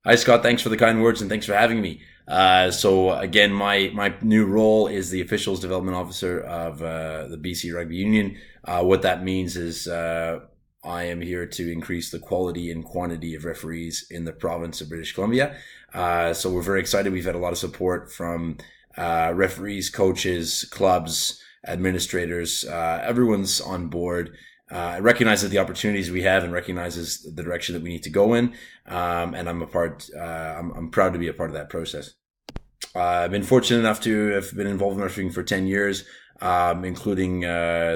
Hi, Scott. Thanks for the kind words and thanks for having me. So again, my new role is the officials development officer of the BC Rugby Union. What that means is I am here to increase the quality and quantity of referees in the province of British Columbia. So we're very excited. We've had a lot of support from referees, coaches, clubs, administrators. Everyone's on board. Recognizes the opportunities we have and recognizes the direction that we need to go in. And I'm a part. I'm proud to be a part of that process. I've been fortunate enough to have been involved in refereeing for 10 years, including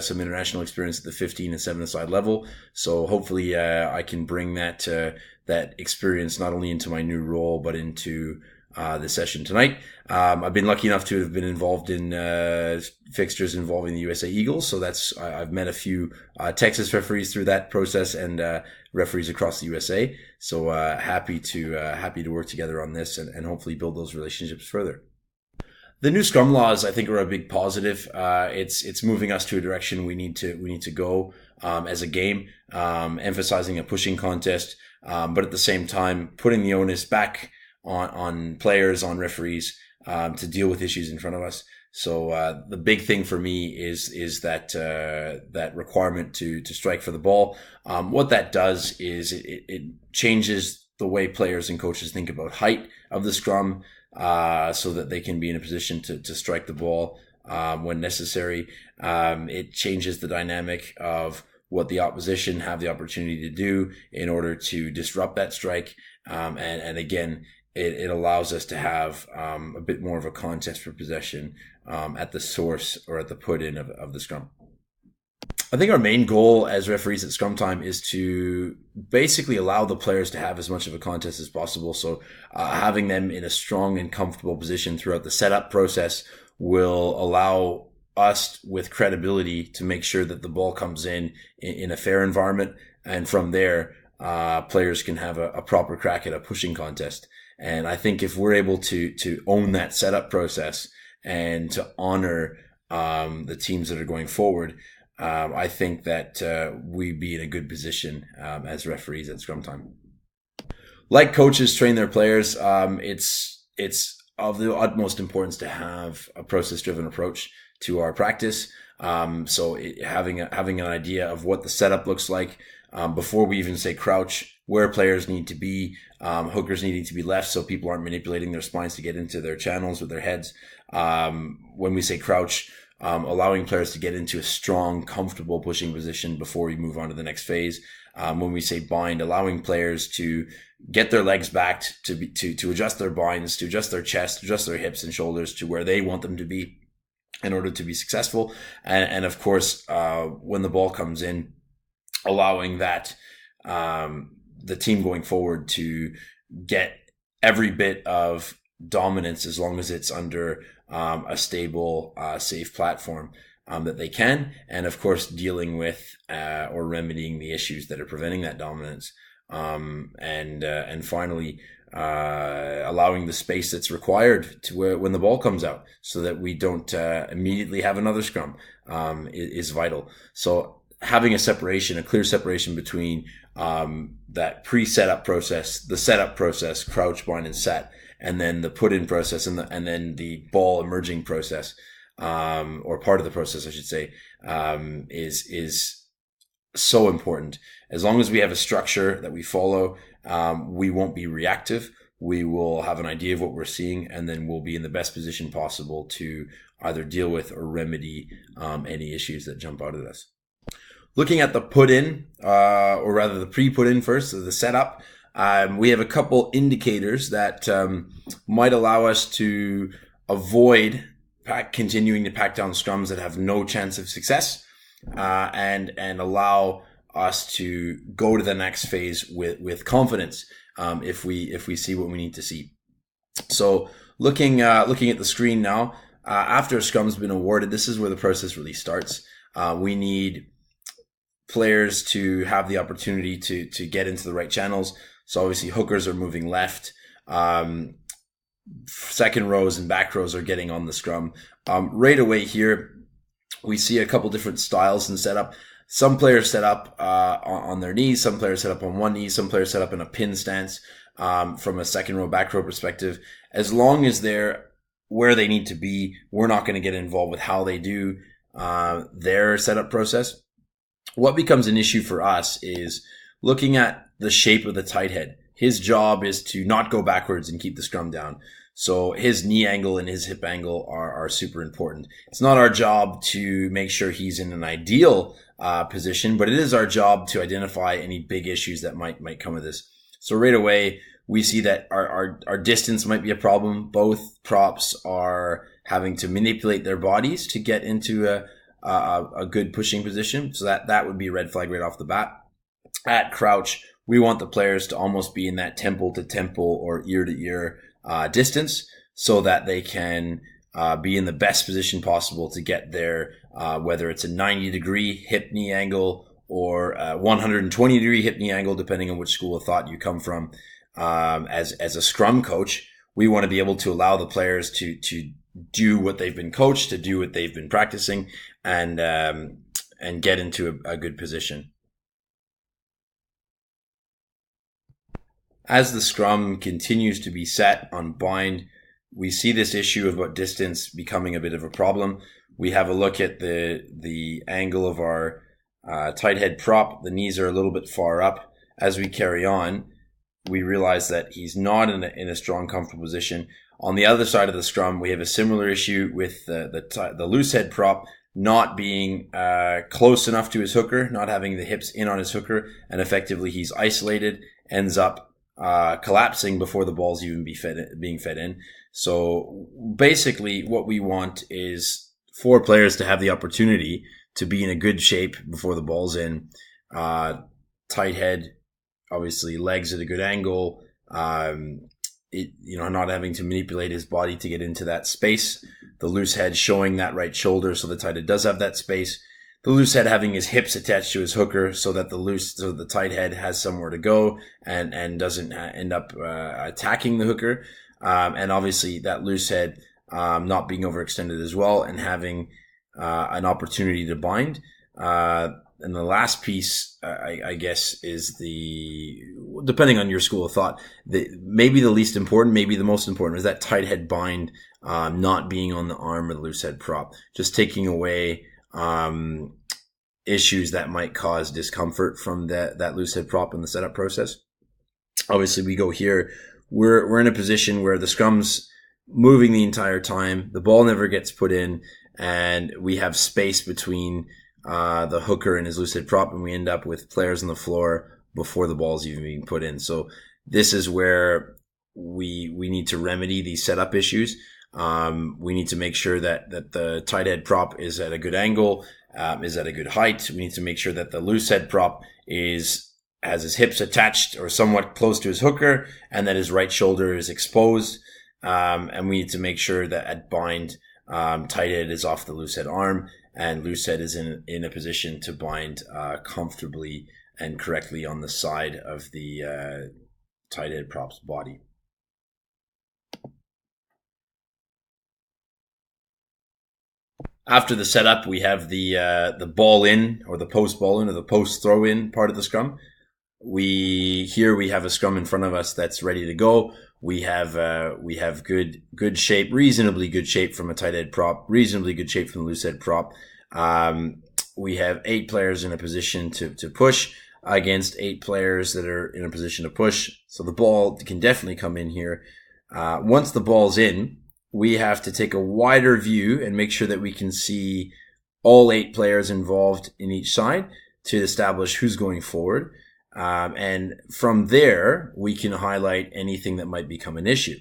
some international experience at the 15 and 7-a-side level. So hopefully I can bring that experience not only into my new role, but into the session tonight. I've been lucky enough to have been involved in fixtures involving the USA Eagles. So I've met a few Texas referees through that process and referees across the USA. So happy to work together on this and hopefully build those relationships further. The new Scrum laws, I think, are a big positive. It's moving us to a direction we need to go as a game, emphasizing a pushing contest, but at the same time putting the onus back on players, on referees, to deal with issues in front of us. So the big thing for me is that requirement to strike for the ball. What that does is it changes the way players and coaches think about height of the scrum, so that they can be in a position to strike the ball when necessary. It changes the dynamic of what the opposition have the opportunity to do in order to disrupt that strike. And again, it allows us to have a bit more of a contest for possession at the source or at the put-in of the scrum. I think our main goal as referees at scrum time is to basically allow the players to have as much of a contest as possible. So having them in a strong and comfortable position throughout the setup process will allow us with credibility to make sure that the ball comes in a fair environment. And from there, players can have a proper crack at a pushing contest. And I think if we're able to own that setup process and to honor the teams that are going forward, I think that we'd be in a good position as referees at scrum time. Like coaches train their players, it's of the utmost importance to have a process-driven approach to our practice. Having an idea of what the setup looks like before we even say crouch, where players need to be, hookers needing to be left so people aren't manipulating their spines to get into their channels with their heads. When we say crouch, allowing players to get into a strong, comfortable pushing position before we move on to the next phase. When we say bind, allowing players to get their legs back to adjust their binds, to adjust their chest, adjust their hips and shoulders to where they want them to be in order to be successful. And of course, when the ball comes in, allowing that the team going forward to get every bit of dominance as long as it's under a stable, safe platform that they can. And of course, dealing with or remedying the issues that are preventing that dominance. And finally, allowing the space that's required to when the ball comes out so that we don't immediately have another scrum is vital. So having a clear separation between that pre-setup process, the setup process, crouch, bind, and set, and then the put-in process, and then the ball emerging process, or part of the process, I should say, is so important. As long as we have a structure that we follow, we won't be reactive. We will have an idea of what we're seeing, and then we'll be in the best position possible to either deal with or remedy any issues that jump out at us. Looking at the put-in, or rather the pre-put-in first, so the setup, we have a couple indicators that might allow us to avoid continuing to pack down scrums that have no chance of success, and allow us to go to the next phase with confidence if we see what we need to see. So looking at the screen now, after a scrum's been awarded, this is where the process really starts. We need players to have the opportunity to get into the right channels. So obviously hookers are moving left. Second rows and back rows are getting on the scrum. Right away here, we see a couple different styles in setup. Some players set up on their knees. Some players set up on one knee. Some players set up in a pin stance. from a second row, back row perspective. As long as they're where they need to be, we're not going to get involved with how they do their setup process. What becomes an issue for us is looking at the shape of the tight head. His job is to not go backwards and keep the scrum down. So his knee angle and his hip angle are super important. It's not our job to make sure he's in an ideal position, but it is our job to identify any big issues that might come with this. So right away, we see that our distance might be a problem. Both props are having to manipulate their bodies to get into a good pushing position. So that would be a red flag right off the bat. At crouch, we want the players to almost be in that temple to temple or ear to ear distance, so that they can be in the best position possible to get there, whether it's a 90-degree hip knee angle or a 120-degree hip knee angle, depending on which school of thought you come from. As a scrum coach, we want to be able to allow the players to do what they've been coached, to do what they've been practicing, and get into a good position. As the scrum continues to be set on bind, we see this issue about distance becoming a bit of a problem. We have a look at the angle of our tight head prop. The knees are a little bit far up. As we carry on, we realize that he's not in a strong, comfortable position. On the other side of the scrum, we have a similar issue with the loose head prop not being close enough to his hooker, not having the hips in on his hooker, and effectively he's isolated, ends up collapsing before the ball's even being fed in. So basically what we want is for players to have the opportunity to be in a good shape before the ball's in. Tight head, obviously legs at a good angle, not having to manipulate his body to get into that space. The loose head showing that right shoulder, so the tight head does have that space. The loose head having his hips attached to his hooker, so that the tight head has somewhere to go and doesn't end up attacking the hooker. And obviously that loose head not being overextended as well, and having an opportunity to bind. And the last piece, I guess, is depending on your school of thought, maybe the least important, maybe the most important, is that tight head bind not being on the arm of the loose head prop, just taking away issues that might cause discomfort from that loose head prop in the setup process. Obviously, we go here. We're in a position where the scrum's moving the entire time. The ball never gets put in, and we have space between the hooker and his loose head prop, and we end up with players on the floor before the ball's even being put in. So this is where we need to remedy these setup issues. We need to make sure that the tight head prop is at a good angle, is at a good height. We need to make sure that the loose head prop has his hips attached or somewhat close to his hooker, and that his right shoulder is exposed. And we need to make sure that at bind, tight head is off the loose head arm, and loose head is in a position to bind comfortably and correctly on the side of the tight head prop's body. After the setup, we have the ball in, or the post ball in, or the post throw in part of the scrum. We have a scrum in front of us that's ready to go. We have good shape, reasonably good shape from a tight head prop, reasonably good shape from the loose head prop. We have 8 players in a position to push against 8 players that are in a position to push. So the ball can definitely come in here. Once the ball's in, we have to take a wider view and make sure that we can see all 8 players involved in each side to establish who's going forward. And from there, we can highlight anything that might become an issue.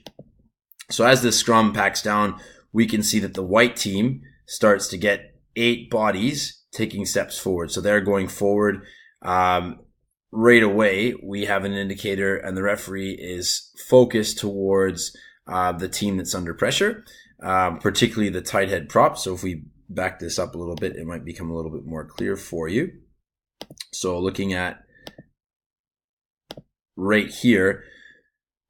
So as the scrum packs down, we can see that the white team starts to get 8 bodies taking steps forward. So they're going forward. Right away, we have an indicator, and the referee is focused towards the team that's under pressure, particularly the tight head prop. So if we back this up a little bit, it might become a little bit more clear for you. So looking at right here,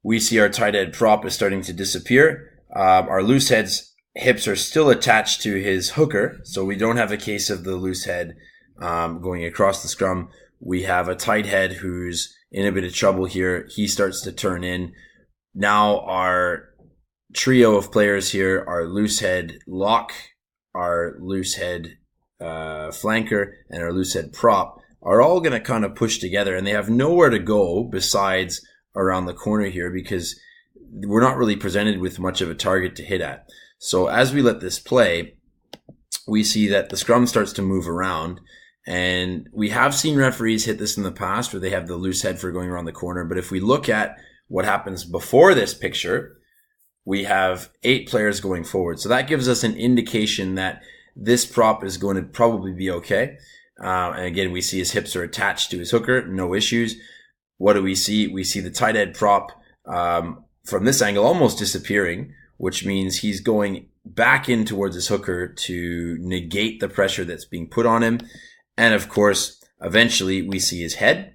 we see our tight head prop is starting to disappear. Our loose head's hips are still attached to his hooker, so we don't have a case of the loose head going across the scrum. We have a tight head who's in a bit of trouble here. He starts to turn in. Now our trio of players here, our loose head lock, our loose head flanker, and our loose head prop, are all going to kind of push together, and they have nowhere to go besides around the corner here because we're not really presented with much of a target to hit at. So as we let this play, we see that the scrum starts to move around, and we have seen referees hit this in the past where they have the loose head for going around the corner. But if we look at what happens before this picture, we have 8 players going forward. So that gives us an indication that this prop is going to probably be okay. And again, we see his hips are attached to his hooker, no issues. What do we see? We see the tight head prop from this angle almost disappearing, which means he's going back in towards his hooker to negate the pressure that's being put on him. And of course, eventually we see his head.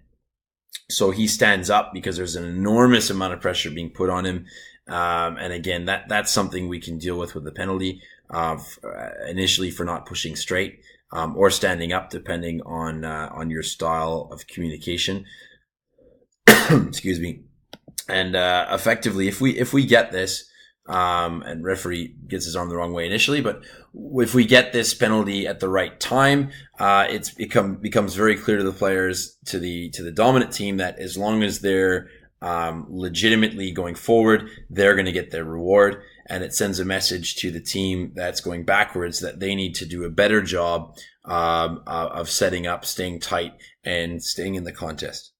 So he stands up because there's an enormous amount of pressure being put on him. And again, that's something we can deal with the penalty initially for not pushing straight or standing up, depending on your style of communication. Excuse me. And effectively, if we get this, and referee gets his arm the wrong way initially, but if we get this penalty at the right time, it becomes very clear to the players, to the dominant team, that as long as they're legitimately going forward, they're going to get their reward. And it sends a message to the team that's going backwards that they need to do a better job of setting up, staying tight, and staying in the contest.